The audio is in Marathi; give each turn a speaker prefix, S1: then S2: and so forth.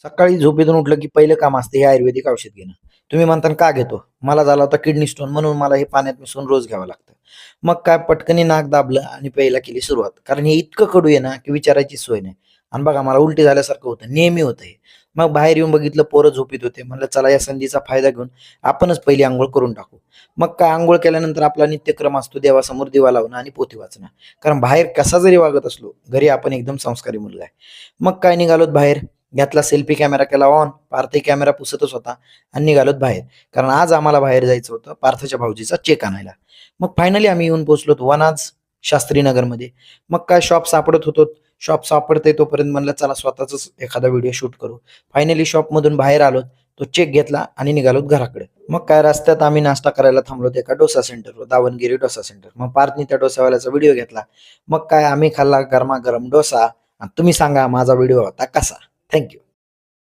S1: सकाळी झोपेतून उठलं की पहिलं काम असतं हे आयुर्वेदिक औषध घेणं. तुम्ही म्हणता का घेतो? मला झाला होता किडनी स्टोन म्हणून मला हे पाण्यात मिसळून रोज घ्यावं लागतं. मग काय पटकनी नाक दाबलं आणि प्यायला केली सुरुवात. कारण हे इतकं कडू आहे ना, की विचारायची सोय नाही. आणि बघा मला उलटी झाल्यासारखं होतं. नेहमी होतं हे. मग बाहेर येऊन बघितलं पोरं झोपीत होते. म्हणलं चला या संधीचा फायदा घेऊन आपणच पहिली अंघोळ करून टाकू. मग काय अंघोळ केल्यानंतर आपला नित्यक्रम असतो देवासमोर दिवा लावणं आणि पोथी वाचणं. कारण बाहेर कसा जरी वागत असलो, घरी आपण एकदम संस्कारी मुलगा आहे. मग काय निघालोत बाहेर. घेतला सेल्फी कॅमेरा केला ऑन. पार्थ कॅमेरा पुसतच होता आणि निघालोत बाहेर. कारण आज आम्हाला बाहेर जायचं होतं पार्थच्या भाऊजीचा चेक आणायला. मग फायनली आम्ही येऊन पोहोचलोत वनाज शास्त्रीनगरमध्ये. मग काय शॉप सापडत होतो. शॉप सापडतंय तोपर्यंत म्हणलं चला स्वतःच एखादा व्हिडिओ शूट करू. फायनली शॉपमधून बाहेर आलोत. तो चेक घेतला आणि निघालोत घराकडे. मग काय रस्त्यात आम्ही नाश्ता करायला थांबलोत एका डोसा सेंटरवर, दावणगिरी डोसा सेंटर. मग पार्थनी त्या डोसावाल्याचा व्हिडिओ घेतला. मग काय आम्ही खाल्ला गरमागरम डोसा. आणि तुम्ही सांगा माझा व्हिडिओ होता कसा? Thank you.